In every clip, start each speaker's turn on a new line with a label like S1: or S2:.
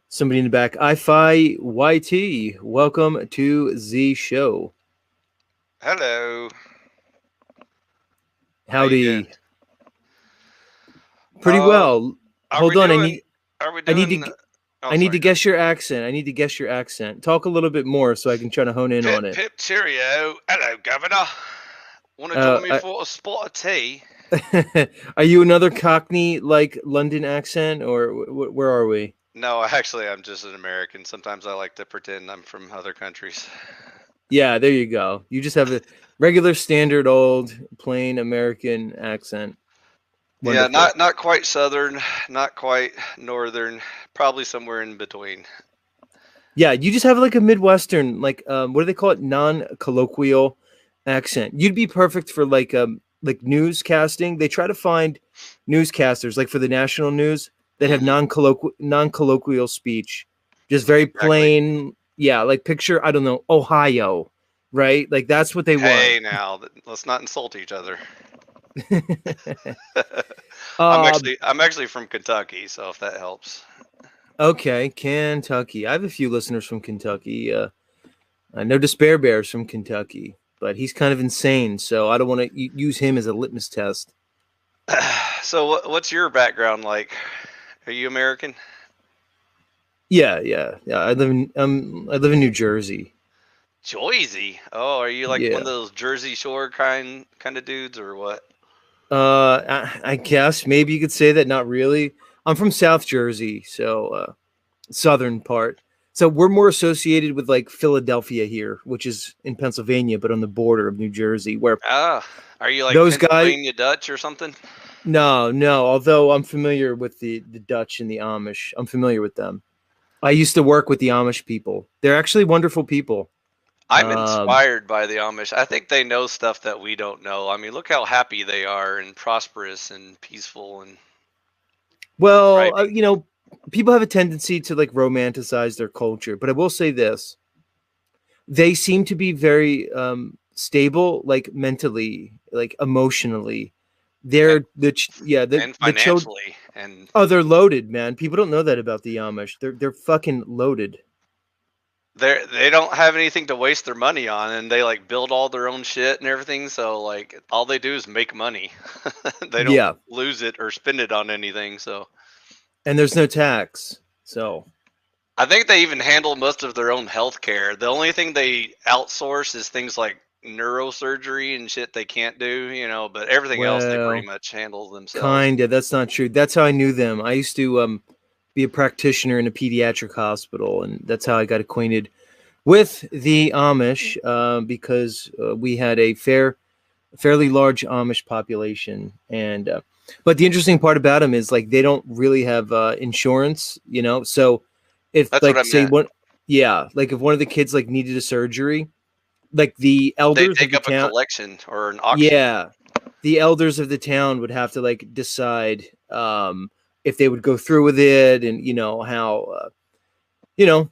S1: Somebody in the back. iPhi YT. Welcome to the show.
S2: Hello. How you doing?
S1: Howdy. Pretty
S2: Um,
S1: well.
S2: are we
S1: Hold on.
S2: doing? Are we
S1: I need
S2: doing?
S1: to
S2: Oh,
S1: I need
S2: sorry.
S1: to
S2: Go
S1: guess your accent. I need to guess your accent. Talk a little bit more so I can try to hone in
S2: ahead.
S1: on it.
S2: Pip cheerio. Hello, Governor. Want to
S1: Uh,
S2: join me for a spot of tea?
S1: are you another Cockney like London accent or where are we?
S2: No, actually, I'm just an American. Sometimes I like to pretend I'm from other countries.
S1: Yeah, there you go. You just have a regular standard old plain American accent.
S2: Yeah,
S1: Wonderful.
S2: not quite southern, not quite northern, probably somewhere in between.
S1: Yeah, you just have like a Midwestern, like what do they call it? Non-colloquial accent. You'd be perfect for like newscasting. They try to find newscasters like for the national news that have
S2: Hmm.
S1: non-colloquial speech. Just very
S2: Exactly.
S1: plain, yeah, like picture, I don't know, Ohio, right? Like that's what they want.
S2: Hey, now let's not insult each other.
S1: uh
S2: I'm actually from Kentucky, so if that helps.
S1: okay, Kentucky. I have a few listeners from Kentucky. I know Despair Bear's from Kentucky, but he's kind of insane, so I don't want to use him as a litmus test.
S2: So what's your background like? Are you American?
S1: Yeah. I live in New Jersey.
S2: Jersey. Oh, are you like one of
S1: Yeah.
S2: those Jersey Shore kind of dudes or what?
S1: I guess maybe you could say that. Not really. I'm from South Jersey, so southern part. So we're more associated with like Philadelphia here, which is in Pennsylvania, but on the border of New Jersey, where
S2: Ah, are you like
S1: those guys.
S2: Pennsylvania Dutch or something?
S1: No. Although I'm familiar with the Dutch and the Amish, I'm familiar with them. I used to work with the Amish people. They're actually wonderful people.
S2: I'm
S1: Um,
S2: inspired by the Amish. I think they know stuff that we don't know. I mean, look how happy they are and prosperous and peaceful and
S1: well,
S2: thriving.
S1: people have a tendency to like romanticize their culture, but I will say this: they seem to be very stable, like mentally, like emotionally.
S2: and,
S1: The
S2: and
S1: the children.
S2: financially and
S1: Oh, they're loaded, man. People don't know that about the Amish. They're fucking loaded.
S2: they don't have anything to waste their money on, and they like build all their own shit and everything, so like all they do is make money. They don't
S1: Yeah,
S2: lose it or spend it on anything. So
S1: and there's no tax, so
S2: I think they even handle most of their own health care. The only thing they outsource is things like neurosurgery and shit they can't do, but everything else they pretty
S1: well.
S2: much handle themselves.
S1: Kinda. That's not true. That's how I knew them. I used to be a practitioner in a pediatric hospital, and that's how I got acquainted with the Amish because we had a fairly large Amish population, and but the interesting part about them is like they don't really have insurance, So if
S2: That's what I
S1: like say
S2: meant.
S1: one, yeah, like if one of the kids like needed a surgery, like the
S2: They
S1: elders of
S2: take
S1: the
S2: up a
S1: town,
S2: collection or an auction.
S1: yeah, the elders of the town would have to like decide if they would go through with it, and how you know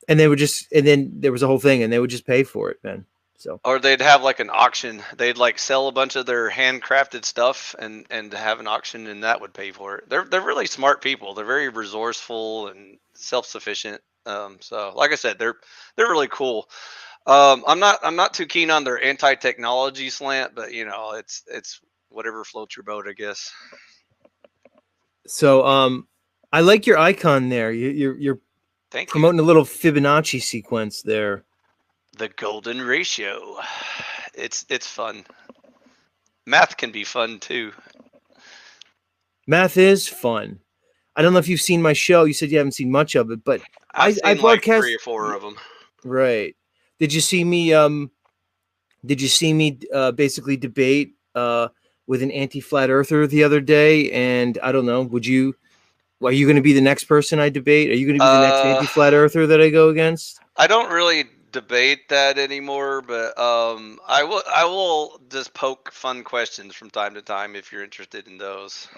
S1: and they would just, and then there was a whole thing, and they would just pay for it, man. So
S2: Or they'd have like an auction. They'd like sell a bunch of their handcrafted stuff and have an auction, and that would pay for it. They're really smart people. They're very resourceful and self-sufficient. So like I said, they're really cool. I'm not too keen on their anti-technology slant, but it's whatever floats your boat, I guess.
S1: so I like your icon there. You're
S2: Thank you.
S1: promoting a little Fibonacci sequence there.
S2: The golden ratio. It's fun. Math can be fun too.
S1: Math is fun. I don't know if you've seen my show. You said you haven't seen much of it, but
S2: I've
S1: I
S2: seen like three
S1: broadcast.
S2: or four of them.
S1: Right. Did you see me basically debate with an anti-flat earther the other day? And I don't know, are you going to be the next person I debate? Are you going to be the next
S2: Uh,
S1: anti-flat earther that I go against?
S2: I don't really debate that anymore, but I will just poke fun questions from time to time if you're interested in those.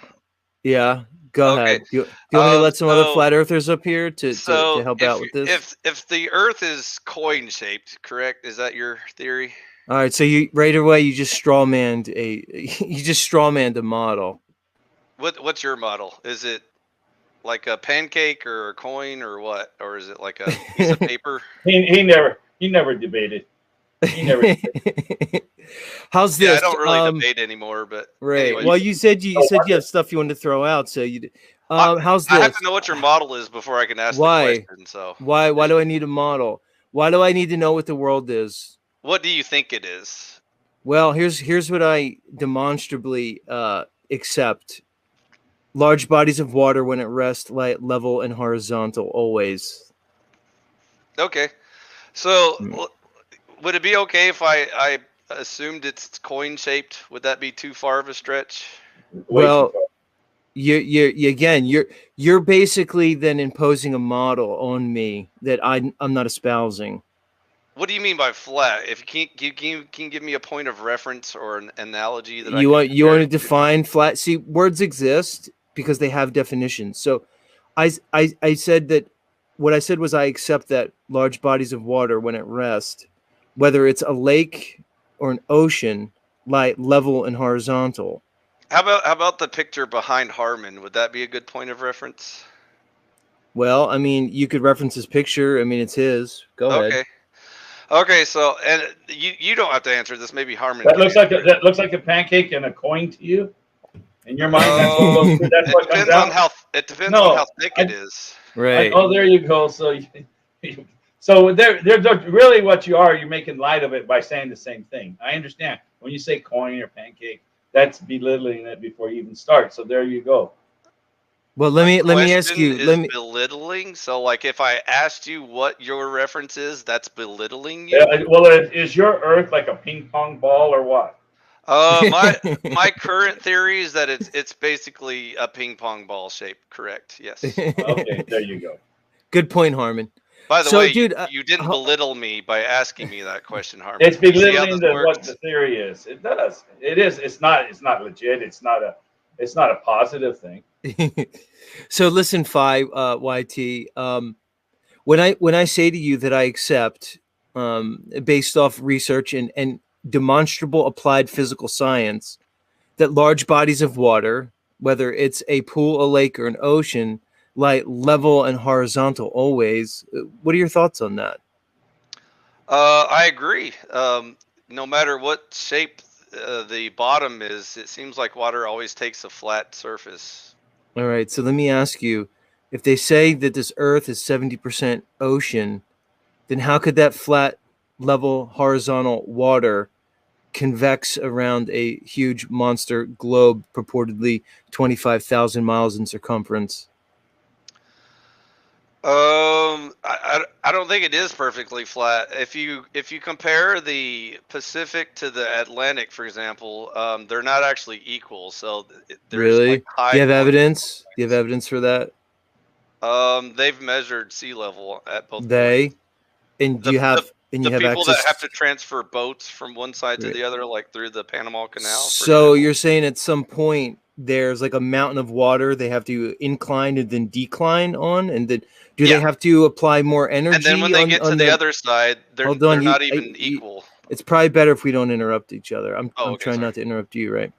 S1: Yeah, go
S2: Okay.
S1: ahead. You want me to let some other
S2: So
S1: flat earthers up here to
S2: so
S1: help
S2: if
S1: out with this?
S2: if the Earth is coin shaped, correct? Is that your theory?
S1: All right, so you right away you just strawmanned a you just strawmanned a model.
S2: What's your model? Is it like a pancake or a coin or what? Or is it like a piece of paper?
S3: He never debated. He never.
S1: How's
S2: Yeah, I
S1: this?
S2: don't really debate anymore. But
S1: Right.
S2: anyway,
S1: Well, you said you said you have stuff you want to throw out, so you.
S2: I,
S1: How's
S2: I have
S1: this?
S2: to know what your model is before I can ask the
S1: Why?
S2: question. So
S1: Why do I need a model? Why do I need to know what the world is?
S2: what do you think it is?
S1: Well, here's what I demonstrably accept. Large bodies of water when at rest, light, level, and horizontal, always.
S2: Okay. So
S1: Mm.
S2: would it be okay if I assumed it's coin shaped? Would that be too far of a stretch?
S1: Well, you're basically then imposing a model on me that I'm not espousing.
S2: What do you mean by flat? If you can give me a point of reference or an analogy that I
S1: You
S2: can
S1: want
S2: compare
S1: to
S2: it to?
S1: define flat? See, words exist because they have definitions. So, I said that what I said was I accept that large bodies of water when at rest, whether it's a lake or an ocean, lie level and horizontal.
S2: How about the picture behind Harmon? Would that be a good point of reference?
S1: Well, I mean, you could reference his picture. I mean, it's his. Go ahead.
S2: Okay. Okay, so and you don't have to answer this. Maybe Harmon
S3: That
S2: can
S3: looks like
S2: answer it.
S3: that looks like a pancake and a coin to you. In your mind, that's what goes through. That's
S2: It
S3: what comes
S2: depends on
S3: out.
S2: how thick it is.
S1: Right.
S3: Oh, there you go. So, so they're really what you are. You're making light of it by saying the same thing. I understand when you say coin or pancake, that's belittling it before you even start. So there you go.
S1: Well, let me ask
S2: Question
S1: you.
S2: is belittling. So, like, if I asked you what your reference is, that's belittling you.
S3: Well, is your Earth like a ping pong ball or what?
S2: My current theory is that it's basically a ping pong ball shape. Correct. Yes.
S3: Okay, there you go.
S1: Good point, Harmon.
S2: By the
S1: So,
S2: way,
S1: dude,
S2: you didn't belittle me by asking me that question, Harmon.
S3: It's
S2: You see how
S3: belittling
S2: this
S3: what
S2: works?
S3: the theory is. It does. It is. It's not. It's not legit. It's not a positive thing.
S1: so listen, Phi YT. When I say to you that I accept, based off research and demonstrable applied physical science, that large bodies of water, whether it's a pool, a lake, or an ocean, lie level and horizontal always. What are your thoughts on that?
S2: I agree. No matter what shape the bottom is, it seems like water always takes a flat surface.
S1: All right. So let me ask you, if they say that this Earth is 70% ocean, then how could that flat, level, horizontal water convex around a huge monster globe purportedly 25,000 miles in circumference?
S2: I don't think it is perfectly flat. If you compare the Pacific to the Atlantic, for example, they're not actually equal. So there's
S1: Really?
S2: like
S1: Do
S2: high
S1: you have
S2: points.
S1: evidence? Do you have evidence for that?
S2: They've measured sea level at both points.
S1: They and do
S2: The
S1: you
S2: the
S1: have and
S2: the
S1: you have
S2: people that have
S1: access?
S2: to transfer boats from one side to
S1: Right.
S2: the other, like through the Panama Canal, for
S1: So
S2: example.
S1: you're saying at some point there's like a mountain of water they have to incline and then decline on, and then do they
S2: Yeah,
S1: have to apply more
S2: and then when
S1: energy
S2: they get to
S1: on
S2: the
S1: the?
S2: other side,
S1: Hold
S2: they're
S1: on,
S2: not even equal.
S1: it's probably better if we don't interrupt each other.
S2: Oh,
S1: I'm
S2: okay,
S1: trying
S2: sorry.
S1: not to interrupt you, right?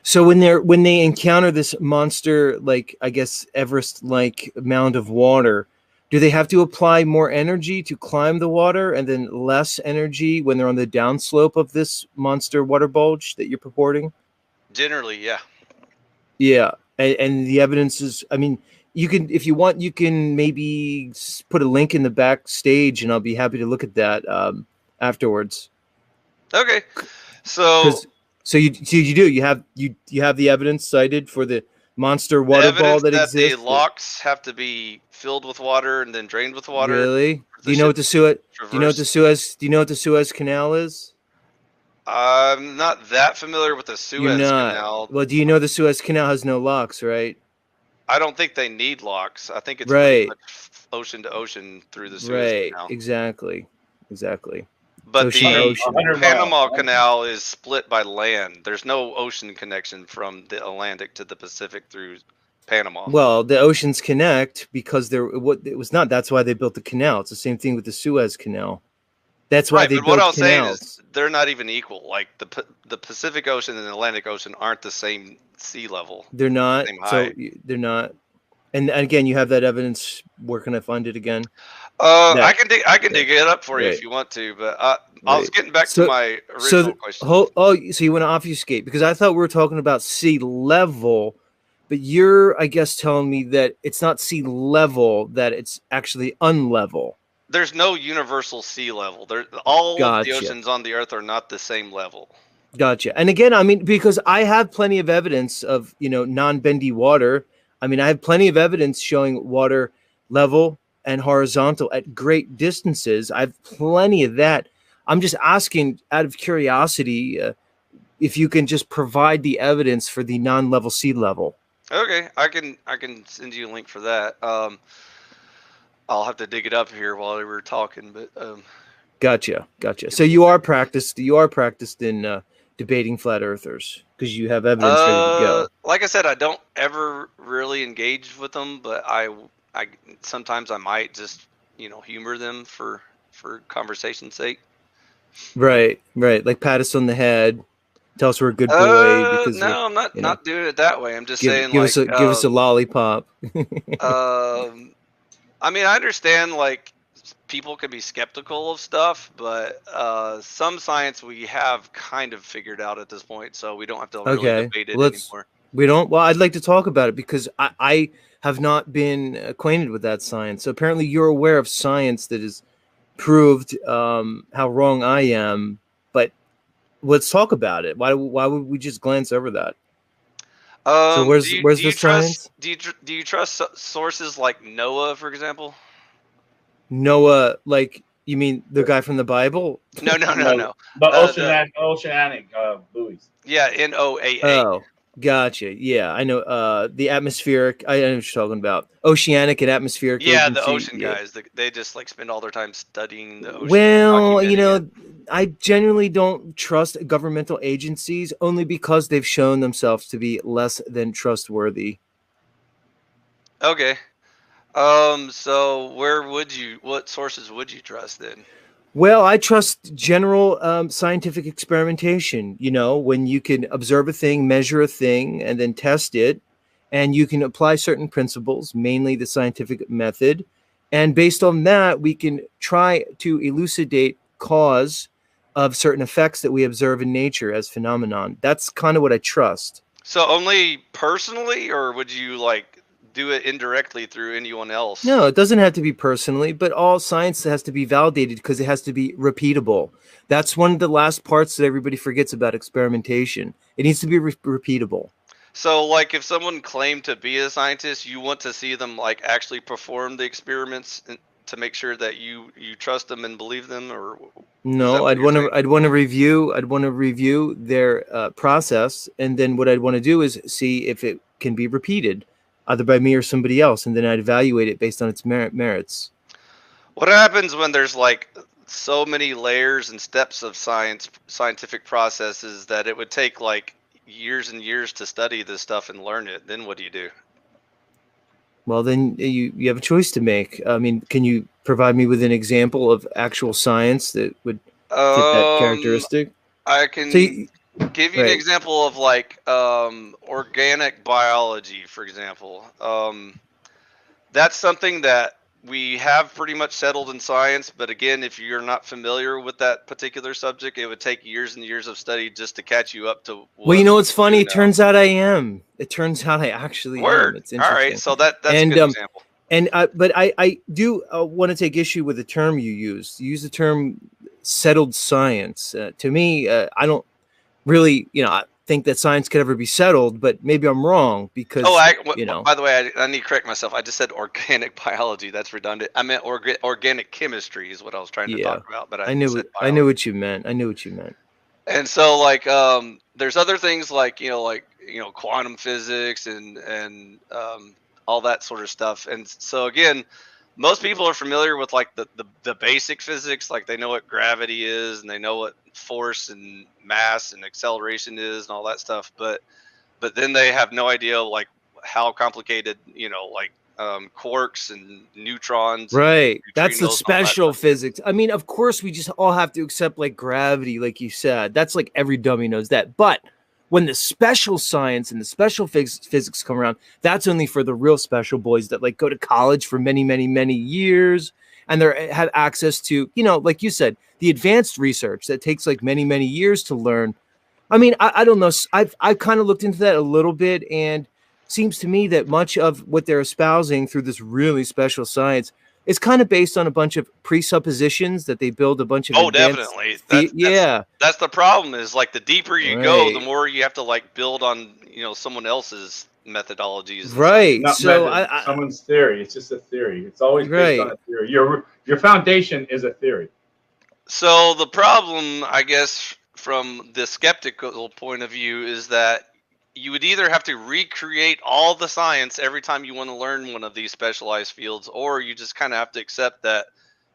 S1: So when they encounter this monster, like I guess Everest like mound of water, do they have to apply more energy to climb the water and then less energy when they're on the downslope of this monster water bulge that you're purporting?
S2: Generally, yeah.
S1: Yeah, and the evidence is, I mean, you can, if you want, you can maybe put a link in the backstage, and I'll be happy to look at that afterwards.
S2: Okay, so
S1: Because you have the evidence cited for the monster
S2: the
S1: water ball
S2: evidence
S1: that
S2: that the
S1: exists.
S2: locks have to be filled with water and then drained with water
S1: Really?
S2: for
S1: Do
S2: the
S1: you know
S2: ship
S1: what the Suez? Do you know what the
S2: traverse.
S1: Suez? Do you know what the Suez Canal is?
S2: I'm not that familiar with the
S1: You're
S2: Suez
S1: not.
S2: Canal.
S1: Well, do you know the Suez Canal has no locks, right?
S2: I don't think they need locks. I think it's pretty
S1: Right.
S2: much ocean to ocean through the Suez
S1: Right.
S2: Canal.
S1: Exactly.
S2: But
S1: Ocean to
S3: 100,
S1: ocean.
S3: 100 miles.
S2: Panama Canal is split by land. There's no ocean connection from the Atlantic to the Pacific through Panama.
S1: Well, the oceans connect because it was not. That's why they built the canal. It's the same thing with the Suez Canal. That's why
S2: Right,
S1: they
S2: but what I
S1: built
S2: was saying is
S1: canals.
S2: they're not even equal. Like the Pacific Ocean and the Atlantic Ocean aren't the same sea level,
S1: They're not.
S2: same
S1: So
S2: height.
S1: they're not. And again, you have that evidence. Where can I find it again?
S2: I
S1: That
S2: can dig it up for you if
S1: right,
S2: you want to, but I was
S1: right.
S2: getting back to
S1: So
S2: my
S1: so
S2: original question.
S1: so you want to obfuscate because I thought we were talking about sea level, but you're I guess telling me that it's not sea level, that it's actually unlevel.
S2: There's no universal sea level. All of the
S1: Gotcha.
S2: oceans on the earth are not the same level.
S1: Gotcha. And again, I mean, because I have plenty of evidence of, non-bendy water. I mean, I have plenty of evidence showing water level and horizontal at great distances. I have plenty of that. I'm just asking out of curiosity if you can just provide the evidence for the non-level sea level.
S2: Okay, I can send you a link for that. I'll have to dig it up here while we were talking, but
S1: Gotcha.
S2: give
S1: So
S2: me a
S1: you are
S2: second.
S1: practiced. You are practiced in debating flat earthers because you have evidence ready to go.
S2: Like I said, I don't ever really engage with them, but I sometimes I might just humor them for conversation's sake.
S1: Right. Like pat us on the head, tell us we're a good boy because we're,
S2: No, I'm not
S1: you know,
S2: doing it that way. I'm just
S1: give
S2: saying
S1: give us
S2: like
S1: a lollipop.
S2: um I mean I understand like people could be skeptical of stuff, but some science we have kind of figured out at this point, so we don't have to really
S1: Okay,
S2: debate it
S1: well,
S2: anymore.
S1: we don't. Well, I'd like to talk about it because I have not been acquainted with that science. So apparently, you're aware of science that has proved how wrong I am. But let's talk about it. Why would we just glance over that? So where's the science?
S2: Do you trust sources like Noah, for example?
S1: Noah, like you mean the guy from the Bible?
S3: No,
S2: No.
S3: the
S2: The
S3: oceanic buoys.
S2: Yeah, NOAA.
S1: Oh, gotcha. Yeah, I know. The atmospheric. I know what you're talking about. Oceanic and Atmospheric
S2: Yeah, the
S1: Agency.
S2: ocean
S1: Yeah.
S2: guys. They just like spend all their time studying the ocean and
S1: Well,
S2: documenting it.
S1: I generally don't trust governmental agencies only because they've shown themselves to be less than trustworthy.
S2: Okay. So what sources would you trust then?
S1: Well, I trust general scientific experimentation. When you can observe a thing, measure a thing, and then test it, and you can apply certain principles, mainly the scientific method. And based on that, we can try to elucidate cause of certain effects that we observe in nature as phenomenon. That's kind of what I trust.
S2: So only personally, or would you like do it indirectly through anyone else?
S1: No, it doesn't have to be personally, but all science has to be validated because it has to be repeatable. That's one of the last parts that everybody forgets about experimentation. It needs to be repeatable.
S2: So like if someone claimed to be a scientist, you want to see them like actually perform the experiments to make sure that you trust them and believe them, or is that
S1: No,
S2: what you're saying?
S1: I'd want to review their process, and then what I'd want to do is see if it can be repeated, either by me or somebody else, and then I'd evaluate it based on its merits.
S2: What happens when there's like so many layers and steps of scientific processes that it would take like years and years to study this stuff and learn it? Then what do you do?
S1: Well, then you have a choice to make. I mean, can you provide me with an example of actual science that would fit that
S2: Um,
S1: characteristic?
S2: I
S1: So,
S2: can give you an
S1: right.
S2: example of like organic biology, for example. That's something that we have pretty much settled in science, but again, if you're not familiar with that particular subject, it would take years and years of study just to catch you up to
S1: Well,
S2: what
S1: what's
S2: we
S1: funny?
S2: do
S1: It
S2: now.
S1: turns out I am. It turns out I actually am.
S2: Word.
S1: It's
S2: All right,
S1: interesting.
S2: so that's a
S1: And
S2: good example.
S1: but I do want to take issue with the term you used. You use the term settled science. To me, I don't really, I think that science could ever be settled, but maybe I'm wrong
S2: Oh,
S1: because,
S2: by the way, I need to correct myself. I just said organic biology. That's redundant. I meant organic chemistry is what I was trying to
S1: yeah,
S2: talk about, but I
S1: I knew
S2: said
S1: it. I knew
S2: biology.
S1: what you meant.
S2: And so like there's other things like quantum physics and all that sort of stuff. And so again, most people are familiar with like the basic physics, like they know what gravity is and they know what force and mass and acceleration is and all that stuff, but then they have no idea like how complicated like quarks and neutrons and
S1: Right. That's the
S2: neutrinos and all that
S1: special
S2: stuff is.
S1: physics. I mean, of course, we just all have to accept like gravity, like you said. That's like every dummy knows that. But when the special science and the special physics come around, that's only for the real special boys that like go to college for many, many, many years, and they have access to, you know, like you said, the advanced research that takes like many, many years to learn. I mean, I don't know. I've kind of looked into that a little bit, and seems to me that much of what they're espousing through this really special science is kind of based on a bunch of presuppositions that they build a bunch of
S2: definitely.
S1: Yeah,
S2: that's the problem. Is like the deeper you go, the
S1: right.
S2: more you have to like build on, you know, someone else's methodologies and stuff.
S1: Right.
S3: Not
S1: So
S3: method, someone's theory. It's just a theory. It's always based on
S1: right.
S3: a theory. Your foundation is a theory.
S2: So the problem, I guess, from the skeptical point of view is that you would either have to recreate all the science every time you want to learn one of these specialized fields, or you just kind of have to accept that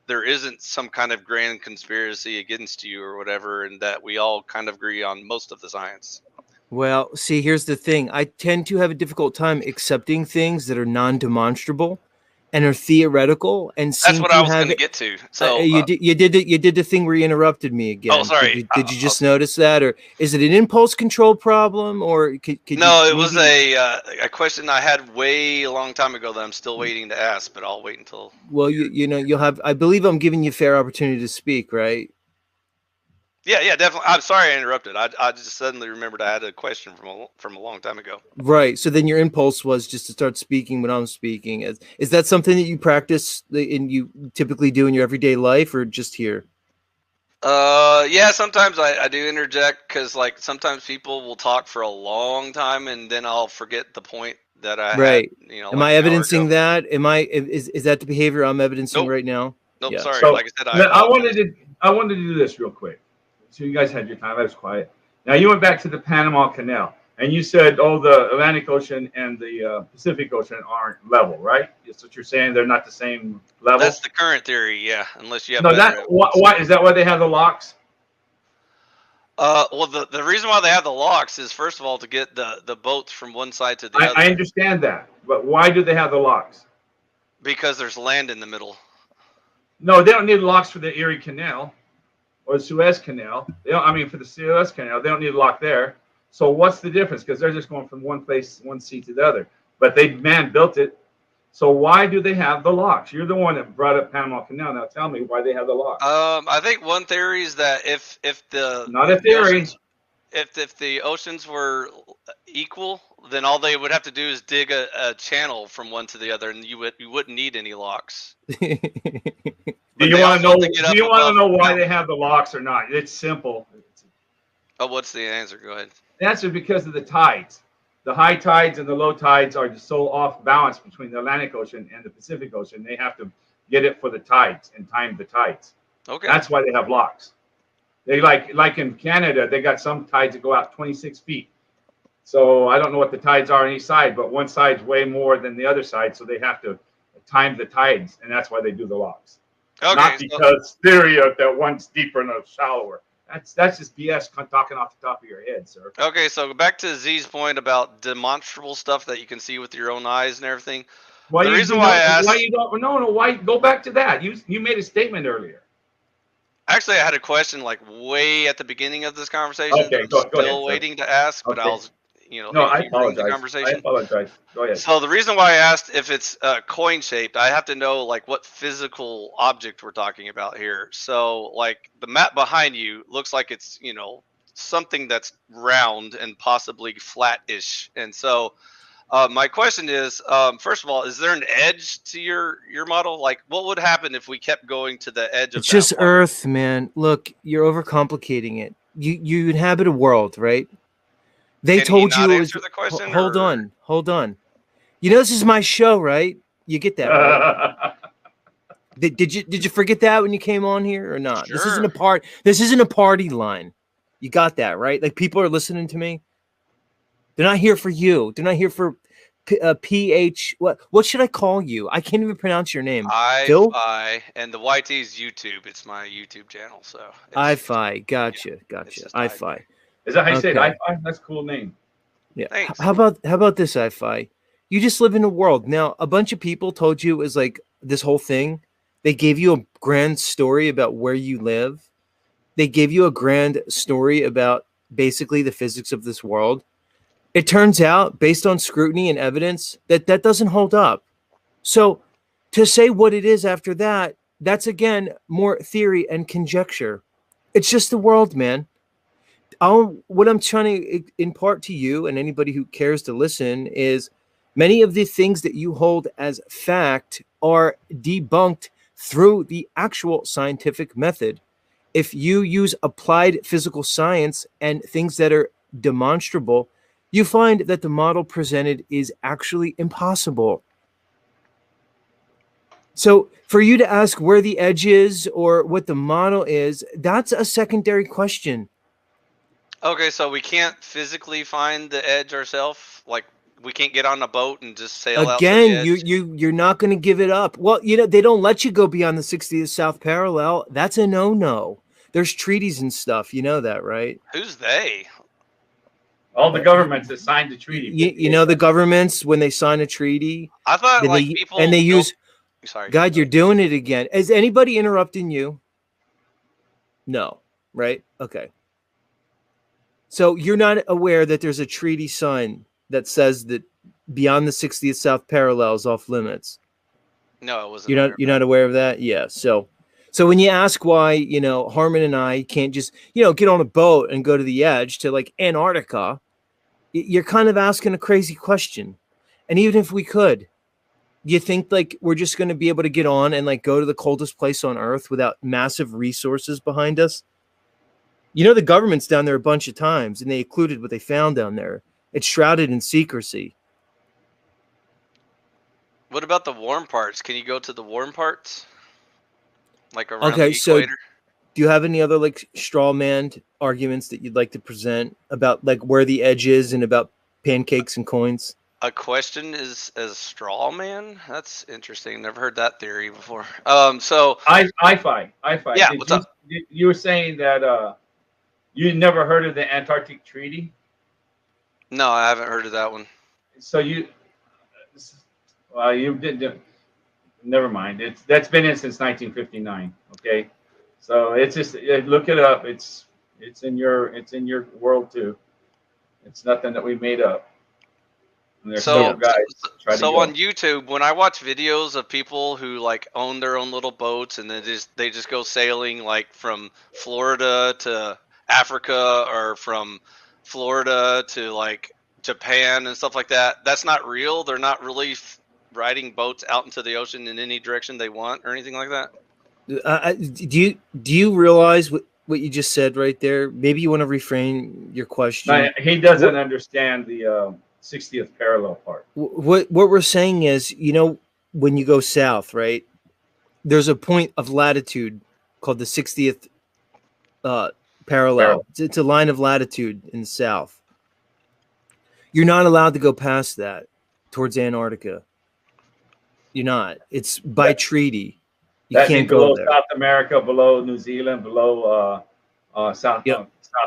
S2: there isn't some kind of grand conspiracy against you or whatever, and that we all kind of agree on most of the science.
S1: Well, see, here's the thing. I tend to have a difficult time accepting things that are non-demonstrable and are theoretical and
S2: That's
S1: seem
S2: what I
S1: to
S2: was
S1: have
S2: going to get to. So
S1: you did the thing where you interrupted me again.
S2: oh, sorry.
S1: Did you just notice that, or is it an impulse control problem, or could
S2: No,
S1: you
S2: it was
S1: maybe,
S2: a question I had way a long time ago that I'm still waiting to ask, but I'll wait until.
S1: well, you know, you'll have, I believe I'm giving you a fair opportunity to speak, right?
S2: Yeah, definitely. I'm sorry I interrupted. I just suddenly remembered I had a question from a long time ago.
S1: Right. So then your impulse was just to start speaking when I'm speaking. Is that something that you practice and you typically do in your everyday life, or just here?
S2: Yeah, sometimes I do interject because like sometimes people will talk for a long time and then I'll forget the point that I had,
S1: Right.
S2: you know,
S1: Am
S2: like
S1: I
S2: an hour
S1: evidencing
S2: ago.
S1: that? Is that the behavior I'm evidencing
S2: Nope,
S1: right now?
S2: nope.
S1: Yeah.
S2: Sorry.
S3: So
S2: Like I said, I
S3: I
S2: apologize.
S3: wanted to do this real quick. So you guys had your time. I was quiet. Now you went back to the Panama Canal, and you said, "Oh, the Atlantic Ocean and the Pacific Ocean aren't level, right?" That's what you're saying. They're not the same level.
S2: That's the current theory, yeah. Unless you have
S3: No,
S2: better
S3: that
S2: evidence.
S3: why is that why they have the locks?
S2: Well, the reason why they have the locks is first of all to get the boats from one side to the
S3: I
S2: other
S3: understand that, but why do they have the locks?
S2: because there's land in the middle.
S3: No, they don't need locks for the Erie Canal or the Suez Canal. They don't, I mean, for the Suez Canal, they don't need a lock there. So what's the difference? Because they're just going from one place, one sea to the other. But they man built it. So why do they have the locks? You're the one that brought up Panama Canal. Now tell me why they have the locks.
S2: I think one theory is that if
S3: Not a
S2: the
S3: theory.
S2: oceans if the oceans were equal, then all they would have to do is dig a channel from one to the other, and you wouldn't need any locks.
S3: Do
S2: But
S3: you
S2: they
S3: want to
S2: also
S3: know?
S2: have to get
S3: Do
S2: up
S3: you want to
S2: above
S3: know
S2: the
S3: why
S2: mountain.
S3: they have the locks or not? It's simple.
S2: Oh, what's the answer? Go ahead.
S3: The answer is because of the tides. The high tides and the low tides are just so off balance between the Atlantic Ocean and the Pacific Ocean. They have to get it for the tides and time the tides.
S2: Okay.
S3: That's why they have locks. They like in Canada, they got some tides that go out 26 feet. So I don't know what the tides are on each side, but one side's way more than the other side, so they have to time the tides, and that's why they do the locks.
S2: Okay.
S3: Not because theory of that one's deeper and one's shallower. That's just BS talking off the top of your head, sir.
S2: Okay, so back to Z's point about demonstrable stuff that you can see with your own eyes and everything.
S3: Why
S2: The
S3: you
S2: reason
S3: do
S2: why I
S3: not,
S2: asked,
S3: why you don't no why go back to that? You made a statement earlier.
S2: actually, I had a question like way at the beginning of this conversation that
S3: Okay,
S2: I'm
S3: go ahead,
S2: still
S3: sir.
S2: waiting to ask, but I
S3: Okay.
S2: was,
S3: No, I
S2: you ruined the
S3: apologize. I
S2: conversation.
S3: apologize. Go ahead.
S2: So the reason why I asked if it's coin shaped, I have to know like what physical object we're talking about here. So like the map behind you looks like it's, something that's round and possibly flat-ish. And so my question is, first of all, is there an edge to your model? Like what would happen if we kept going to the edge of
S1: It's
S2: that
S1: just
S2: mark?
S1: Earth, man. Look, you're overcomplicating it. You inhabit a world, right? They
S2: Can he
S1: told
S2: not
S1: you it was.
S2: answer the question
S1: Hold
S2: or
S1: on, hold on. You know this is my show, right? You get that, right? Did you forget that when you came on here or not? This isn't a
S2: sure?
S1: part. This isn't a party line. You got that, right? Like people are listening to me. They're not here for you. They're not here for PH. What should I call you? I can't even pronounce your name. Phil?
S2: iPhi and the YT is YouTube. It's my YouTube channel, so it's
S1: iPhi. Gotcha.
S2: it's
S1: Gotcha.
S2: just
S1: iPhi.
S3: Is that how you say it?
S1: Okay.
S3: iPhi? That's a cool name.
S1: Yeah.
S2: Thanks.
S1: How about this, iPhi? You just live in a world. Now, a bunch of people told you it was like this whole thing. They gave you a grand story about where you live. They gave you a grand story about basically the physics of this world, it turns out, based on scrutiny and evidence, that that doesn't hold up. So to say what it is after that, that's again more theory and conjecture. It's just the world, man. What I'm trying to impart to you and anybody who cares to listen is many of the things that you hold as fact are debunked through the actual scientific method. If you use applied physical science and things that are demonstrable, you find that the model presented is actually impossible. So for you to ask where the edge is or what the model is, that's a secondary question.
S2: Okay, so we can't physically find the edge ourselves. Like we can't get on a boat and just sail out to the
S1: Again,
S2: edge.
S1: you're not going to give it up. Well, they don't let you go beyond the 60th south parallel. That's a no-no. There's treaties and stuff. You know that, right?
S2: Who's they?
S3: All the governments that signed the treaty.
S1: You know the governments when they sign a treaty,
S2: I thought
S1: then
S2: like
S1: they
S2: people
S1: and they use.
S2: Sorry.
S1: God, you're doing it again. Is anybody interrupting you? No, right? Okay. So you're not aware that there's a treaty signed that says that beyond the 60th south parallel is off limits.
S2: No, I wasn't.
S1: You're not aware of that? Yeah. So when you ask why, Harmon and I can't just, get on a boat and go to the edge to like Antarctica, you're kind of asking a crazy question. And even if we could, you think like we're just going to be able to get on and like go to the coldest place on earth without massive resources behind us? The government's down there a bunch of times and they included what they found down there. It's shrouded in secrecy.
S2: What about the warm parts? Can you go to the warm parts? Like around the
S1: So
S2: equator?
S1: do you have any other like straw man arguments that you'd like to present about like where the edge is and about pancakes and coins?
S2: A question is as straw man? That's interesting. Never heard that theory before. So
S3: iPhi.
S2: Yeah, what's up?
S3: You were saying that you never heard of the Antarctic Treaty?
S2: No, I haven't heard of that one.
S3: So you did. Never mind. That's been in since 1959. Okay, so it's just look it up. It's in your world too. It's nothing that we made up. And there's several guys try to go.
S2: On YouTube, when I watch videos of people who like own their own little boats and then they just go sailing like from Florida to Africa or from Florida to like Japan and stuff like that, that's not real. They're not really riding boats out into the ocean in any direction they want or anything like that.
S1: Do you realize what you just said right there? Maybe you want to reframe your question.
S3: No, he doesn't understand the 60th parallel part.
S1: What we're saying is, when you go south, right? There's a point of latitude called the 60th parallel. It's a line of latitude in the south. You're not allowed to go past that towards Antarctica. You're not. It's by treaty. You can't go there.
S3: South America, below New Zealand, below South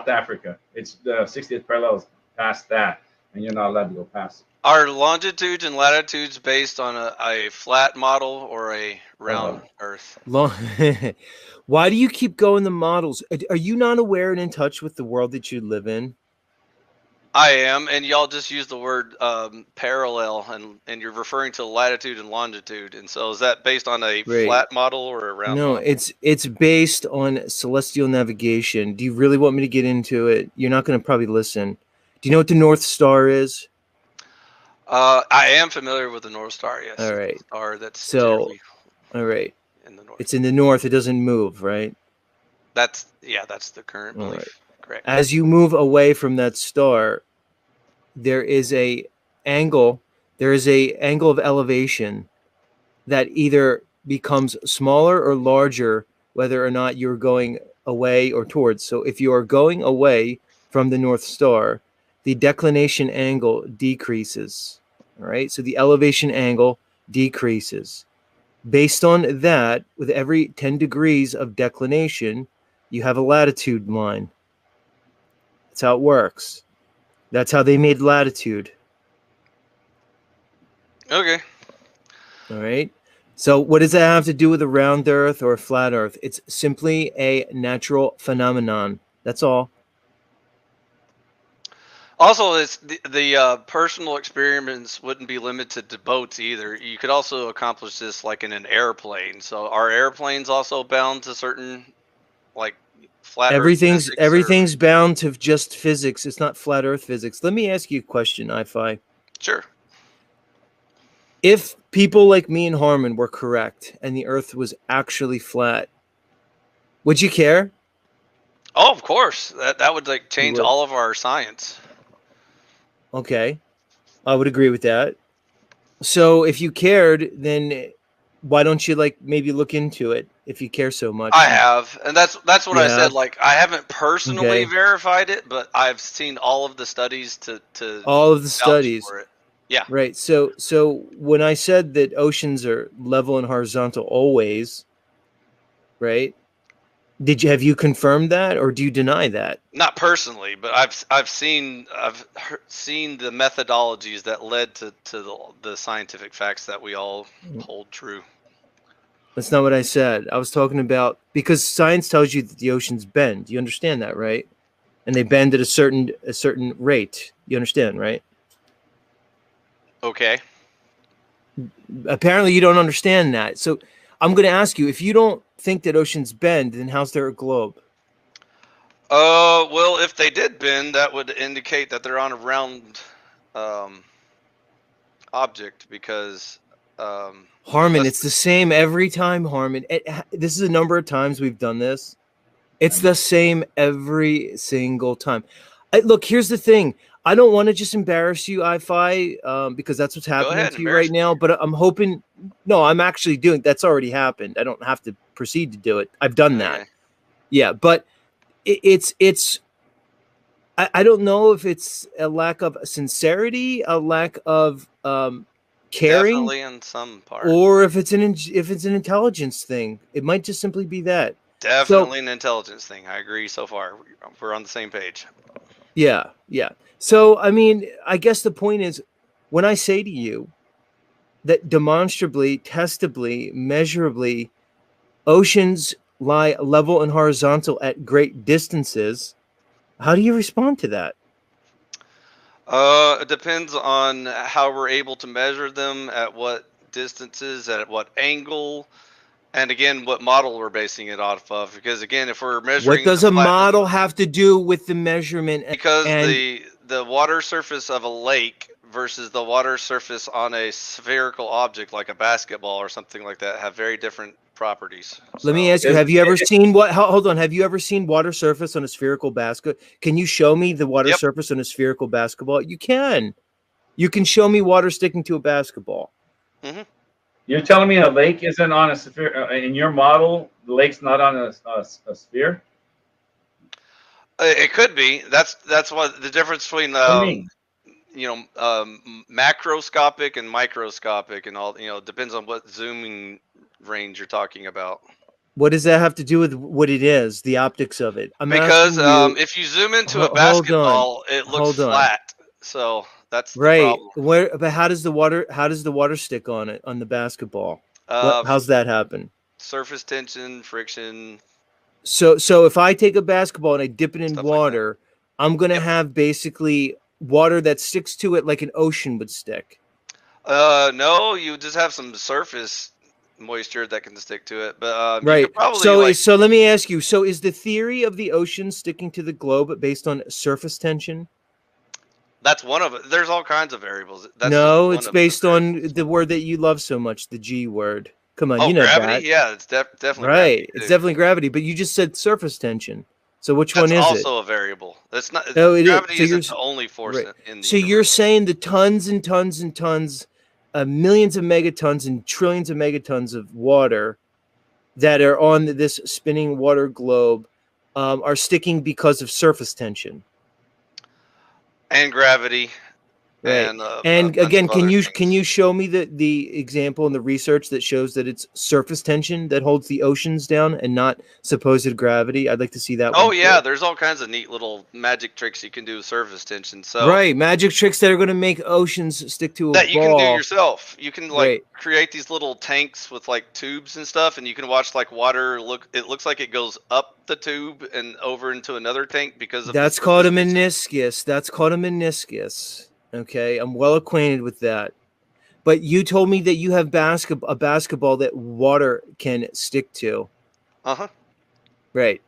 S3: Africa. It's the 60th parallel is past that, and you're not allowed to go past it.
S2: Are longitudes and latitudes based on a flat model or a round Earth?
S1: Why do you keep going the models? Are you not aware and in touch with the world that you live in?
S2: I am, and y'all just use the word parallel, and you're referring to latitude and longitude. And so is that based on a flat model or a round model?
S1: No, it's based on celestial navigation. Do you really want me to get into it? You're not going to probably listen. Do you know what the North Star is?
S2: I am familiar with the North Star, yes.
S1: All right.
S2: Star that's
S1: all right.
S2: In the north.
S1: It's in the north. It doesn't move, right?
S2: That's the current belief. Right. Correct.
S1: As you move away from that star, there is a angle of elevation that either becomes smaller or larger, whether or not you're going away or towards. So if you are going away from the North Star, the declination angle decreases. All right. So the elevation angle decreases. Based on that, with every 10 degrees of declination, you have a latitude line. That's how it works. That's how they made latitude.
S2: Okay.
S1: All right. So what does that have to do with a round earth or a flat earth? It's simply a natural phenomenon. That's all.
S2: Also, it's the personal experiments wouldn't be limited to boats either. You could also accomplish this like in an airplane. So are airplanes also bound to certain like flat Earth physics? Or
S1: Everything's bound to just physics. It's not flat Earth physics. Let me ask you a question, iPhi.
S2: sure.
S1: If people like me and Harmon were correct and the Earth was actually flat, would you care?
S2: Oh, of course. That would like change
S1: would.
S2: all of our science.
S1: Okay, I would agree with that. So if you cared, then why don't you like maybe look into it if you care so much?
S2: I have, and that's what
S1: You
S2: I said.
S1: have?
S2: Like I haven't personally
S1: Okay.
S2: verified it, but I've seen all of the studies to
S1: All of the
S2: vouch
S1: studies.
S2: for it. Yeah.
S1: Right. So when I said that oceans are level and horizontal always, right? Have you confirmed that or do you deny that?
S2: Not personally, but I've seen the methodologies that led to the scientific facts that we all hold true.
S1: That's not what I said. I was talking about because science tells you that the oceans bend. You understand that, right? And they bend at a certain rate. You understand, right?
S2: Okay.
S1: Apparently you don't understand that. So I'm going to ask you, if you don't think that oceans bend, then how's there a globe?
S2: Well, if they did bend, that would indicate that they're on a round object because
S1: Harmon, it's the same every time, Harmon. This is a number of times we've done this. It's the same every single time. Look, here's the thing. I don't want to just embarrass you, iPhi, because that's what's happening to you right now. But I'm hoping. No, I'm actually doing. That's already happened. I don't have to proceed to do it. I've done that. Yeah, but it's. I don't know if it's a lack of sincerity, a lack of caring,
S2: definitely in some part,
S1: or if it's an intelligence thing. It might just simply be that.
S2: Definitely an intelligence thing. I agree so far. We're on the same page.
S1: Yeah, yeah. So, I mean, I guess the point is when I say to you that demonstrably, testably, measurably, oceans lie level and horizontal at great distances, how do you respond to that?
S2: It depends on how we're able to measure them, at what distances, at what angle. And again, what model we're basing it off of? Because again, if we're measuring,
S1: what does a model have to do with the measurement?
S2: Because the water surface of a lake versus the water surface on a spherical object like a basketball or something like that have very different properties.
S1: Let me ask you: have you ever seen Hold on. Have you ever seen water surface on a spherical basket? Can you show me the water surface on a spherical basketball? You can. You can show me water sticking to a basketball.
S2: Mm-hmm.
S3: You're telling me a lake isn't on a sphere in your model? The lake's not on a sphere.
S2: It could be. That's what the difference between macroscopic and microscopic and all. Depends on what zooming range you're talking about.
S1: What does that have to do with what it is, the optics of it?
S2: Because if you zoom into a basketball, it looks flat. So that's the problem.
S1: But how does the water stick on it on the basketball? How's that happen?
S2: Surface tension, friction.
S1: So if I take a basketball and I dip it in water, I'm gonna have basically water that sticks to it like an ocean would stick.
S2: No, you just have some surface moisture that can stick to it, but
S1: right.
S2: You could probably
S1: so let me ask you. So is the theory of the ocean sticking to the globe based on surface tension?
S2: That's one of it. There's all kinds of variables.
S1: No, it's based on the word that you love so much, the G word. Come on, you know
S2: gravity?
S1: that.
S2: Yeah, it's definitely
S1: right.
S2: Gravity
S1: it's definitely gravity, but you just said surface tension. So which one is it?
S2: That's also a variable. That's not. Gravity isn't the only force in the
S1: So
S2: universe.
S1: You're saying the tons and tons and tons, millions of megatons and trillions of megatons of water that are on this spinning water globe are sticking because of surface tension
S2: and gravity.
S1: Right.
S2: and a
S1: And
S2: bunch
S1: again,
S2: of other
S1: can
S2: things.
S1: you show me the example and the research that shows that it's surface tension that holds the oceans down and not supposed gravity? I'd like to see that
S2: Oh
S1: one
S2: yeah,
S1: too.
S2: there's all kinds of neat little magic tricks you can do with surface tension. So
S1: Right, magic tricks that are going to make oceans stick to a
S2: that you can do
S1: ball.
S2: yourself. You can like
S1: Right.
S2: create these little tanks with like tubes and stuff, and you can watch like water look. It looks like it goes up the tube and over into another tank because of the
S1: That's called
S2: surface
S1: a
S2: tension.
S1: meniscus. That's called a meniscus. Okay, I'm well acquainted with that. But you told me that you have a basketball that water can stick to.
S2: Uh huh.
S1: Right.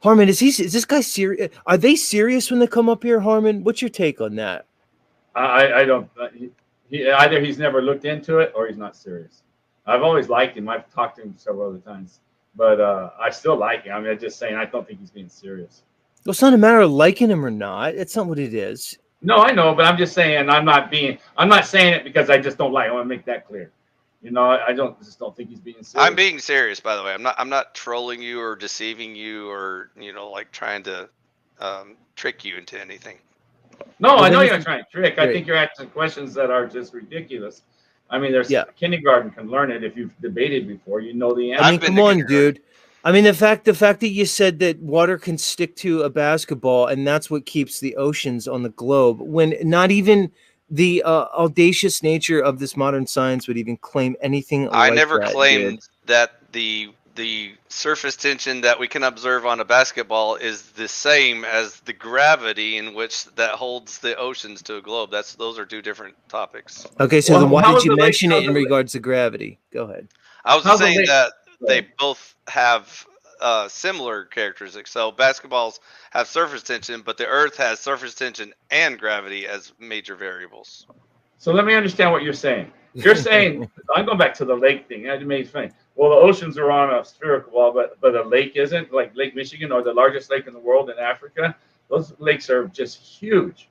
S1: Harmon, is this guy serious? Are they serious when they come up here, Harmon? What's your take on that?
S3: I don't. He either he's never looked into it or he's not serious. I've always liked him. I've talked to him several other times, but I still like him. I mean, I'm just saying I don't think he's being serious.
S1: Well, it's not a matter of liking him or not. It's not what it is.
S3: No, I know, but I'm just saying I'm not saying it because I just don't like him. I want to make that clear. You know, I just don't think he's being serious.
S2: I'm being serious, by the way. I'm not trolling you or deceiving you or like trying to trick you into anything.
S3: No,
S1: Well,
S3: I know
S1: then
S3: you're
S1: if
S3: not trying to trick. I
S1: Right.
S3: think you're asking questions that are just ridiculous. I mean, there's
S1: Yeah.
S3: kindergarten can learn it if you've debated before. You know the answer.
S1: I mean,
S2: I've been
S1: come
S2: to
S1: on,
S2: kindergarten.
S1: dude. I mean, the fact that you said that water can stick to a basketball and that's what keeps the oceans on the globe, when not even the audacious nature of this modern science would even claim anything
S2: I
S1: like
S2: never
S1: that, dude.
S2: claimed that the surface tension that we can observe on a basketball is the same as the gravity in which that holds the oceans to a globe. Those are two different topics.
S1: Okay, so then
S3: Well,
S1: why
S3: how
S1: did
S3: is
S1: you
S3: the lake?
S1: mention it in regards to gravity? Go ahead.
S2: I was
S3: How's the
S2: saying
S3: lake?
S2: that they both have similar characteristics. So basketballs have surface tension, but the Earth has surface tension and gravity as major variables.
S3: So let me understand what you're saying. You're saying I'm going back to the lake thing. That made funny. Well, the oceans are on a spherical wall, but a lake isn't, like Lake Michigan or the largest lake in the world in Africa. Those lakes are just huge,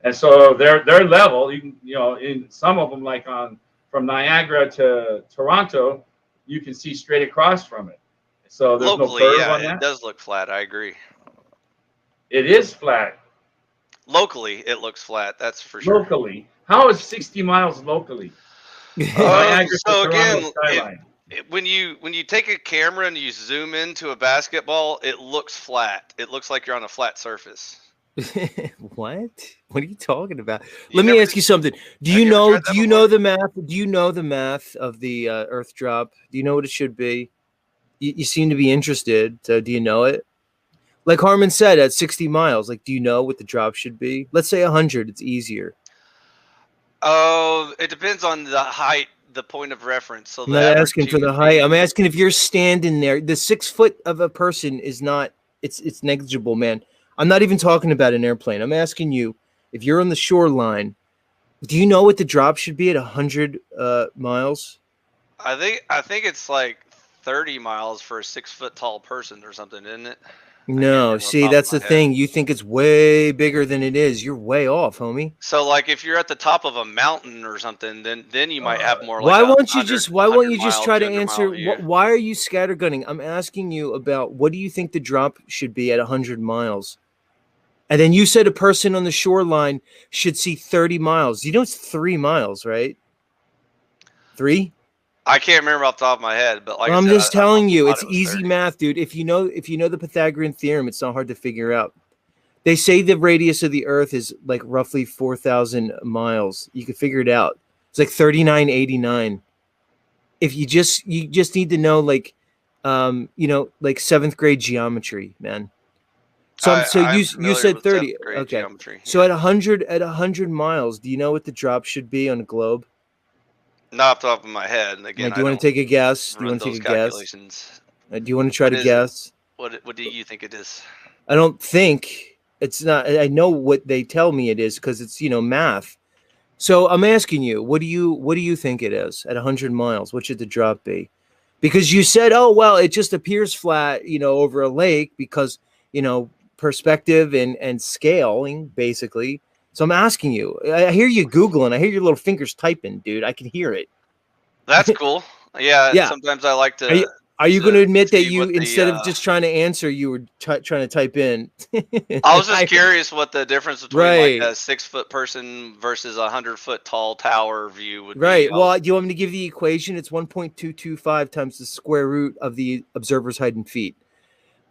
S3: and so their level. In some of them, like from Niagara to Toronto, you can see straight across from it. So there's no
S2: Locally,
S3: curve
S2: yeah,
S3: on
S2: it
S3: that.
S2: does look flat. I agree.
S3: It is flat
S2: Locally, it looks flat. That's for sure.
S3: locally. How is 60 miles locally? Niagara to
S2: So
S3: Toronto
S2: again,
S3: skyline.
S2: when you take a camera and you zoom into a basketball, it looks flat. It looks like you're on a flat surface.
S1: What? What are you talking about?
S2: You
S1: Let me
S2: never
S1: ask you
S2: did-
S1: something. Do
S2: have
S1: you
S2: you ever
S1: know?
S2: tried that
S1: Do you know
S2: before?
S1: the math? Do you know the math of the Earth drop? Do you know what it should be? You seem to be interested. So do you know it? Like Harmon said, at 60 miles, like, do you know what the drop should be? Let's say 100. It's easier.
S2: Oh, it depends on the height, the point of reference. So
S1: I'm
S2: the
S1: not
S2: average
S1: asking for
S2: you
S1: the
S2: would
S1: height.
S2: be.
S1: I'm asking if you're standing there. The 6 foot of a person is not. It's negligible, man. I'm not even talking about an airplane. I'm asking you if you're on the shoreline. Do you know what the drop should be at 100 miles?
S2: I think it's like 30 miles for a 6 foot tall person or something, isn't it? I can't
S1: No,
S2: remember off the
S1: see,
S2: top of
S1: that's
S2: my
S1: the
S2: head.
S1: thing. You think it's way bigger than it is. You're way off, homie.
S2: So like if you're at the top of a mountain or something, then you might have more like
S1: Why
S2: a
S1: won't you
S2: 100
S1: just why won't you
S2: 100
S1: just
S2: mile,
S1: try to
S2: 200 mile
S1: answer
S2: view.
S1: why are you scattergunning? I'm asking you about what do you think the drop should be at 100 miles? And then you said a person on the shoreline should see 30 miles. You know it's 3 miles, right? 3?
S2: I can't remember off the top of my head, but like
S1: Well,
S2: I
S1: I'm
S2: said,
S1: just
S2: I
S1: telling you,
S2: thought
S1: it's
S2: it was
S1: easy
S2: 30.
S1: math, dude. If you know the Pythagorean theorem, it's not hard to figure out. They say the radius of the Earth is like roughly 4,000 miles. You can figure it out. It's like 3989. If you just need to know like like 7th grade geometry, man. So
S2: I'm
S1: you
S2: familiar
S1: said
S2: with
S1: 30.
S2: 7th grade
S1: Okay.
S2: geometry.
S1: So
S2: Yeah.
S1: at 100 miles, do you know what the drop should be on a globe?
S2: Not off the top of my head, and again,
S1: Like, do
S2: I
S1: you want
S2: don't
S1: to take a guess? Do you
S2: run
S1: want to take
S2: those
S1: a guess?
S2: calculations.
S1: Do you want to try
S2: What
S1: to
S2: is it?
S1: guess?
S2: What do you think it is?
S1: I don't think it's not. I know what they tell me it is because it's math. So I'm asking you, what do you think it is at 100 miles? What should the drop be? Because you said, oh well, it just appears flat, over a lake because perspective and scaling basically. So I'm asking you. I hear you googling. I hear your little fingers typing, dude. I can hear it.
S2: That's cool. Yeah,
S1: Yeah.
S2: sometimes I like
S1: Are you
S2: to
S1: Are you going to admit that
S2: see
S1: you,
S2: what the
S1: instead of just trying to answer, you were trying to type in?
S2: I was just curious what the difference between like
S1: Right.
S2: a 6-foot person versus a 100-foot tall tower view would be.
S1: Right. Well, do you want me to give the equation? It's 1.225 times the square root of the observer's height in feet.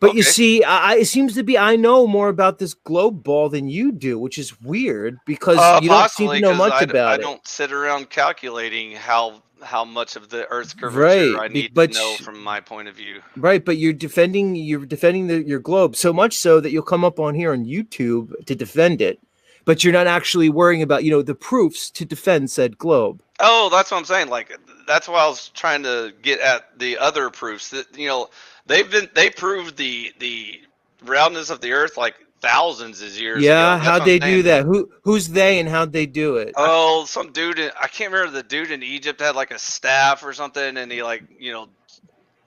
S1: But you
S2: Okay.
S1: see, it seems to be I know more about this globe ball than you do, which is weird because you don't seem to
S2: Possibly
S1: know
S2: because
S1: much
S2: I
S1: about it.
S2: don't sit around calculating how much of the Earth's curvature
S1: Right.
S2: I need to
S1: But
S2: know from my point of view.
S1: right, but you're defending your globe so much so that you'll come up on here on YouTube to defend it, but you're not actually worrying about the proofs to defend said globe.
S2: Oh, that's what I'm saying. Like that's why I was trying to get at the other proofs that they proved the roundness of the Earth like thousands of years ago.
S1: Yeah,
S2: That's
S1: how'd
S2: what I'm
S1: they do
S2: saying.
S1: that? Who's they and how'd they do it?
S2: Oh, some dude I can't remember, the dude in Egypt had like a staff or something, and he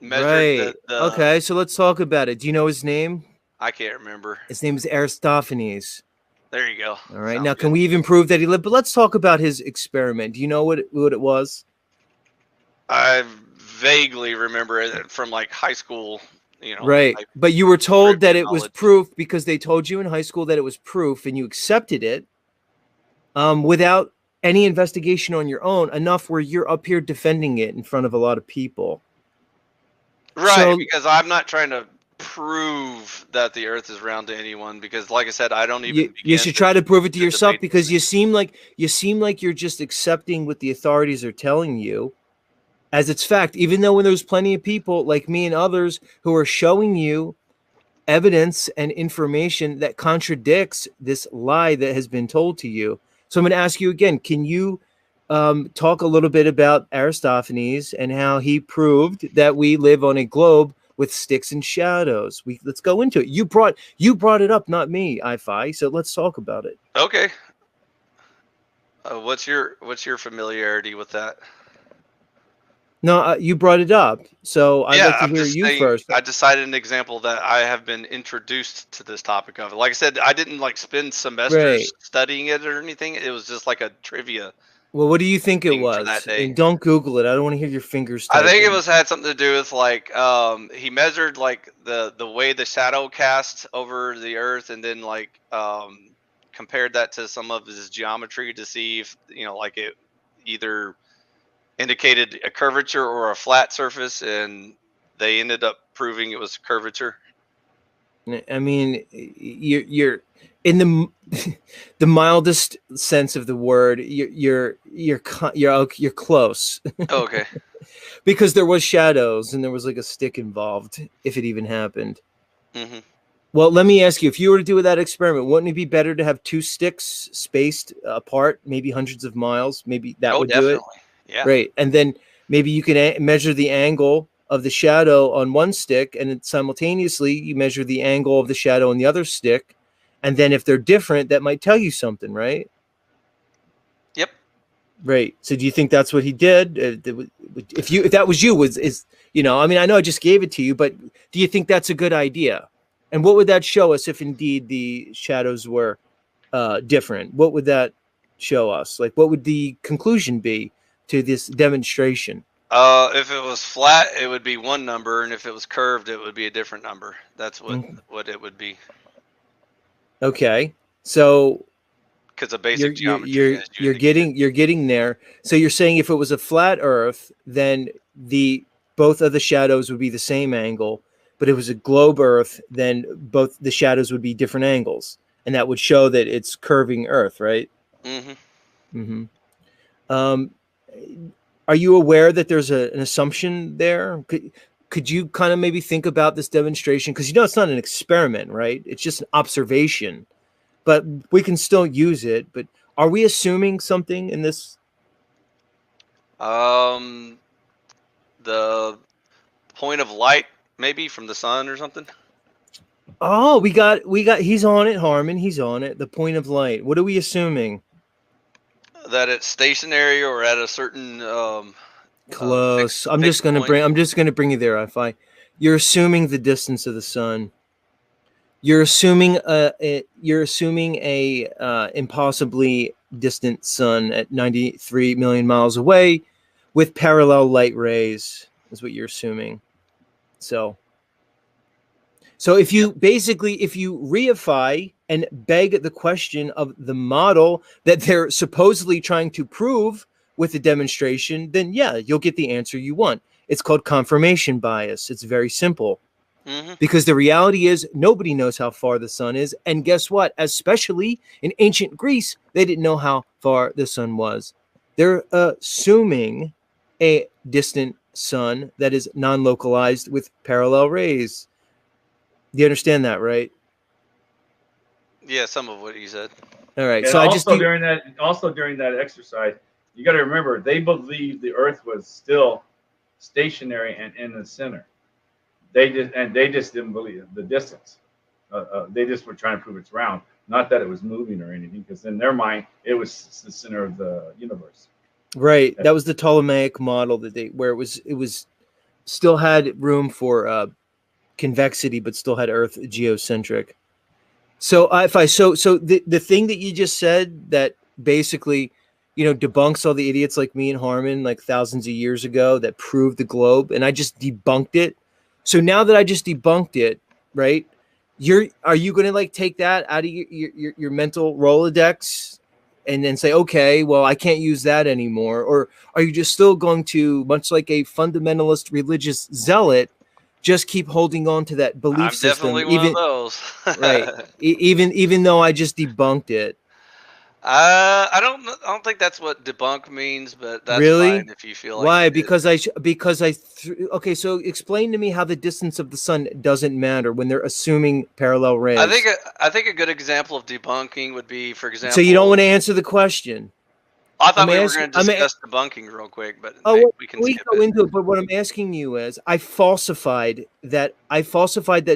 S2: measured
S1: Right.
S2: the.
S1: Okay, so let's talk about it. Do you know his name?
S2: I can't remember.
S1: His name is Eratosthenes.
S2: There you go.
S1: All right.
S2: Sounds
S1: Now,
S2: good.
S1: can we even prove that he lived? But let's talk about his experiment. Do you know what it was?
S2: I vaguely remember it from like high school.
S1: Right.
S2: like
S1: But you were told that
S2: trivia
S1: it was
S2: knowledge.
S1: proof because they told you in high school that it was proof and you accepted it without any investigation on your own, enough where you're up here defending it in front of a lot of people.
S2: Right,
S1: So-
S2: because I'm not trying to prove that the Earth is round to anyone, because like I said, I don't even.
S1: You should try to prove it to
S2: the
S1: yourself,
S2: debate
S1: because
S2: thing.
S1: you seem like you're just accepting what the authorities are telling you as it's fact, even though when there's plenty of people like me and others who are showing you evidence and information that contradicts this lie that has been told to you. So I'm going to ask you again, can you talk a little bit about Eratosthenes and how he proved that we live on a globe with sticks and shadows? Let's go into it. You brought it up, not me, iPhi. So let's talk about it.
S2: Okay. What's your familiarity with that?
S1: No, you brought it up, so I'd like to
S2: I'm
S1: hear
S2: just
S1: you
S2: saying,
S1: first.
S2: I decided an example that I have been introduced to this topic of it. Like I said, I didn't like spend semesters
S1: Right.
S2: studying it or anything. It was just like a trivia.
S1: Well, what do you think it
S2: thing for
S1: was?
S2: that day.
S1: And don't Google it. I don't want to hear your fingers
S2: I think it
S1: typing.
S2: had something to do with like he measured like the way the shadow cast over the Earth, and then like compared that to some of his geometry to see if like it either indicated a curvature or a flat surface, and they ended up proving it was curvature.
S1: I mean, you're in the mildest sense of the word. You're close.
S2: Oh, okay.
S1: Because there was shadows and there was like a stick involved, if it even happened.
S2: Mm-hmm.
S1: Well, let me ask you: if you were to do that experiment, wouldn't it be better to have two sticks spaced apart, maybe hundreds of miles? Maybe that would do it.
S2: Yeah.
S1: Right. And then maybe you can measure the angle of the shadow on one stick, and then simultaneously you measure the angle of the shadow on the other stick. And then if they're different, that might tell you something, right?
S2: Yep.
S1: Right. So do you think that's what he did? If that was you, I mean, I know I just gave it to you, but do you think that's a good idea? And what would that show us if indeed the shadows were different? What would that show us? Like, what would the conclusion be to this demonstration?
S2: If it was flat, it would be one number, and if it was curved, it would be a different number. That's what it would be.
S1: Okay, so
S2: because of basic geometry.
S1: You're getting there. So you're saying if it was a flat Earth, then both of the shadows would be the same angle, but if it was a globe Earth, then both the shadows would be different angles, and that would show that it's curving Earth, right?
S2: Mm-hmm.
S1: Mm-hmm. Are you aware that there's an assumption there? Could you kind of maybe think about this demonstration? Because it's not an experiment, right? It's just an observation, but we can still use it. But are we assuming something in this?
S2: The point of light, maybe from the sun or something.
S1: Oh, we got. He's on it, Harmon. He's on it. The point of light. What are we assuming?
S2: That it's stationary or at a certain
S1: close. I'm just gonna bring you there, iPhi. You're assuming the distance of the sun. You're assuming a impossibly distant sun at 93 million miles away with parallel light rays is what you're assuming. So if you reify and beg the question of the model that they're supposedly trying to prove with the demonstration, then yeah, you'll get the answer you want. It's called confirmation bias. It's very simple.
S2: Mm-hmm.
S1: Because the reality is nobody knows how far the sun is. And guess what? Especially in ancient Greece, they didn't know how far the sun was. They're assuming a distant sun that is non-localized with parallel rays. Do you understand that, right?
S2: Yeah, some of what you said.
S1: All right.
S3: And
S1: So
S3: also during that exercise, you got to remember they believed the Earth was still stationary and in the center. They just didn't believe the distance. They just were trying to prove it's round, not that it was moving or anything, because in their mind it was the center of the universe.
S1: Right. That was the Ptolemaic model where it was still had room for convexity, but still had Earth geocentric. So the thing that you just said that basically, debunks all the idiots like me and Harmon like thousands of years ago that proved the globe, and I just debunked it. So now that I just debunked it, right? Are you going to like take that out of your mental Rolodex and then say, okay, well, I can't use that anymore? Or are you just still going to, much like a fundamentalist religious zealot, just keep holding on to that belief
S2: I'm
S1: system,
S2: definitely one of those.
S1: right? Even though I just debunked it.
S2: I don't think that's what debunk means, but that's
S1: Really?
S2: fine if you feel like
S1: Why?
S2: you did.
S1: Okay, so explain to me how the distance of the sun doesn't matter when they're assuming parallel rays.
S2: I think a good example of debunking would be, for example.
S1: So you don't want to answer the question.
S2: I thought we were going to discuss debunking real quick, but we can skip
S1: go
S2: it.
S1: into it. But what I'm asking you is, I falsified that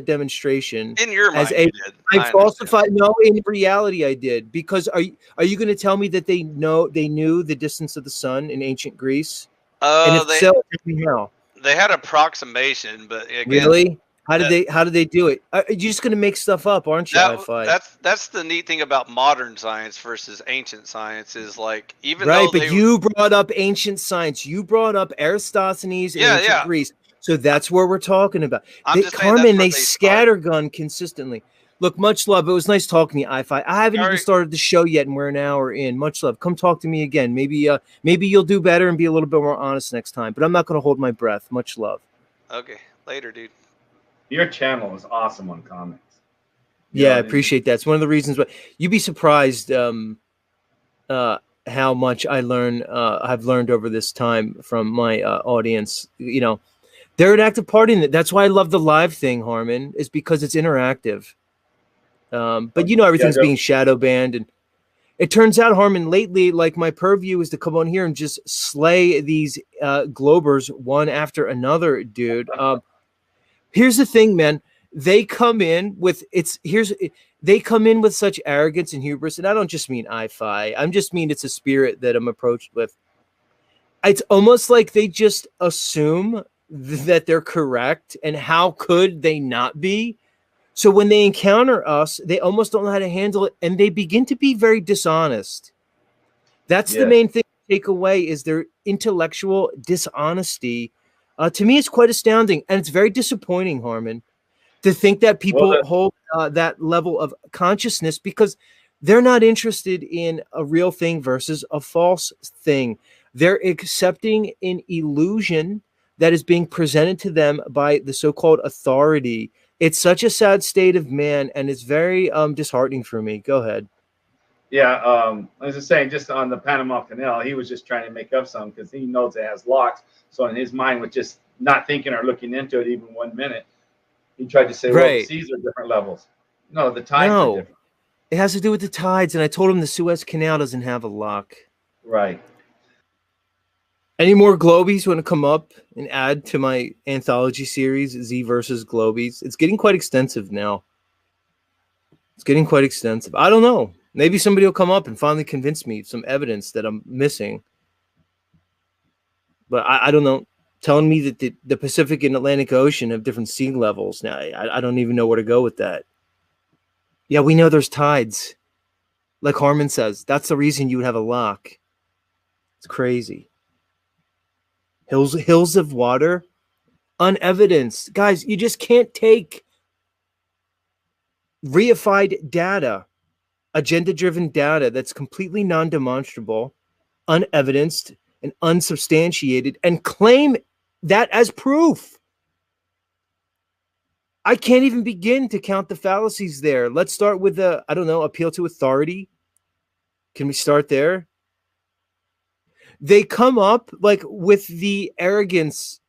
S1: demonstration
S2: In your mind,
S1: you
S2: did.
S1: I falsified. No, in reality, I did. Because are you going to tell me that they knew the distance of the sun in ancient Greece? And if so, tell me how.
S2: They had approximation, but again,
S1: really. How did they do it? You're just going to make stuff up, aren't you?
S2: That's the neat thing about modern science versus ancient science is like even
S1: right,
S2: though
S1: but you brought up ancient science. You brought up Eratosthenes in ancient Greece. So that's where we're talking about. Carmen, they scattergun consistently. Look, much love. It was nice talking to you, iPhi. I haven't even started the show yet, and we're an hour in. Much love. Come talk to me again. Maybe you'll do better and be a little bit more honest next time. But I'm not going to hold my breath. Much love.
S2: Okay, later, dude.
S3: Your channel is awesome on comments.
S1: I appreciate that. It's one of the reasons why you'd be surprised how much I've learned over this time from my audience. They're an active part in it. That's why I love the live thing, Harmon, is because it's interactive. But everything's being shadow banned, and it turns out, Harmon, lately, like my purview is to come on here and just slay these globers one after another, dude. Here's the thing, man. They come in with such arrogance and hubris, and I don't just mean iPhi. I just mean it's a spirit that I'm approached with. It's almost like they just assume that they're correct, and how could they not be? So when they encounter us, they almost don't know how to handle it, and they begin to be very dishonest. That's the main thing to take away is their intellectual dishonesty. To me, it's quite astounding, and it's very disappointing, Harmon, to think that people hold that level of consciousness because they're not interested in a real thing versus a false thing. They're accepting an illusion that is being presented to them by the so-called authority. It's such a sad state of man, and it's very disheartening for me. Go ahead.
S3: Yeah, I was just saying, just on the Panama Canal, he was just trying to make up some because he knows it has locks. So in his mind, with just not thinking or looking into it even 1 minute, he tried to say, well, the seas are different levels. No, the tides are different.
S1: It has to do with the tides, and I told him the Suez Canal doesn't have a lock.
S3: Right.
S1: Any more Globies want to come up and add to my anthology series, Z versus Globies? It's getting quite extensive now. It's getting quite extensive. I don't know. Maybe somebody will come up and finally convince me of some evidence that I'm missing. But I don't know. Telling me that the Pacific and Atlantic Ocean have different sea levels. Now, I don't even know where to go with that. Yeah, we know there's tides. Like Harmon says, that's the reason you would have a lock. It's crazy. Hills of water. unevidenced. Guys, you just can't take reified data, agenda-driven data that's completely non-demonstrable, unevidenced, and unsubstantiated and claim that as proof. I can't even begin to count the fallacies there. Let's start with the, I don't know, appeal to authority. Can we start there? They come up like with the arrogance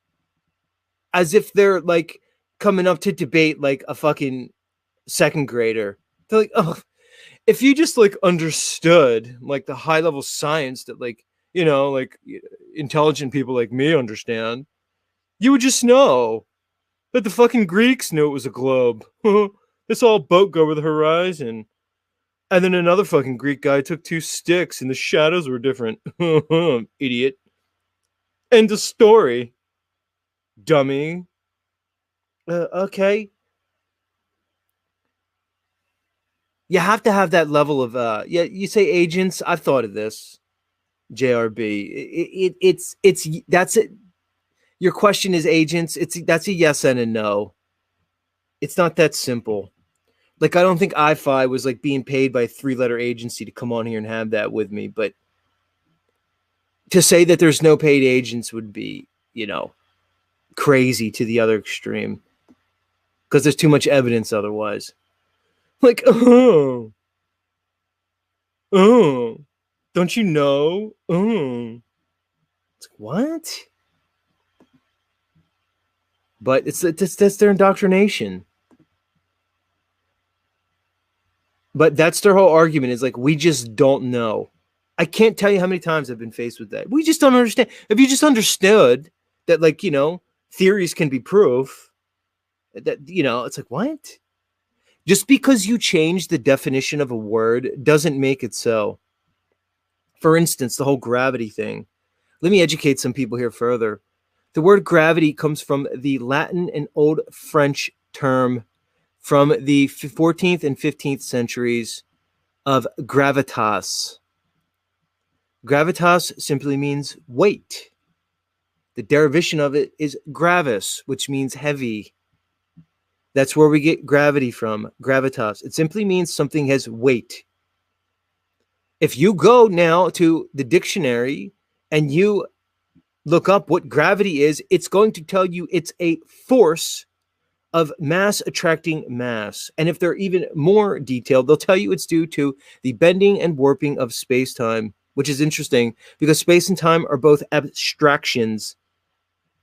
S1: as if they're like coming up to debate like a fucking second grader. They're like, oh, if you just like understood like the high level science that like, you know, like intelligent people like me understand, you would just know that the fucking Greeks knew it was a globe. This all boat go over the horizon. And then another fucking Greek guy took 2 sticks and the shadows were different. Idiot. End of story. Dummy. Okay. You have to have that level of yeah, you say agents. I've thought of this. JRB. It's that's it. Your question is agents. That's a yes and a no. It's not that simple. Like, I don't think iPhi was like being paid by a 3-letter agency to come on here and have that with me. But to say that there's no paid agents would be, you know, crazy to the other extreme. Because there's too much evidence otherwise. Like, oh, don't you know? It's like, what? But that's their indoctrination. But that's their whole argument is like, we just don't know. I can't tell you how many times I've been faced with that. We just don't understand. If you just understood that, like, you know, theories can be proof, that, you know, it's like, what? Just because you change the definition of a word doesn't make it so. For instance, the whole gravity thing. Let me educate some people here further. The word gravity comes from the Latin and Old French term from the 14th and 15th centuries of gravitas. Gravitas simply means weight. The derivation of it is gravis, which means heavy. That's where we get gravity from, gravitas. It simply means something has weight. If you go now to the dictionary and you look up what gravity is, it's going to tell you it's a force of mass attracting mass. And if they're even more detailed, they'll tell you it's due to the bending and warping of space-time, which is interesting because space and time are both abstractions.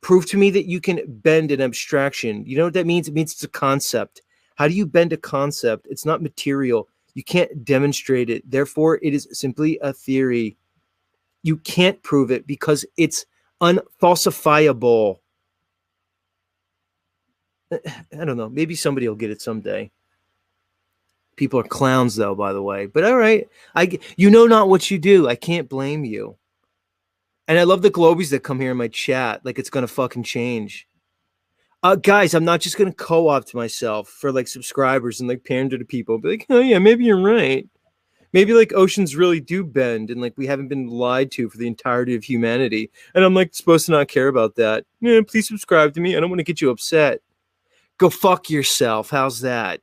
S1: Prove to me that you can bend an abstraction. You know what that means? It means it's a concept. How do you bend a concept? It's not material. You can't demonstrate it. Therefore, it is simply a theory. You can't prove it because it's unfalsifiable. I don't know. Maybe somebody will get it someday. People are clowns, though, by the way. But all right. You know not what you do. I can't blame you. And I love the Globies that come here in my chat. Like it's going to fucking change. Guys, I'm not just going to co-opt myself for like subscribers and like pander to people. Be like, oh yeah, maybe you're right. Maybe like oceans really do bend and like we haven't been lied to for the entirety of humanity. And I'm like supposed to not care about that. Yeah, please subscribe to me. I don't want to get you upset. Go fuck yourself. How's that?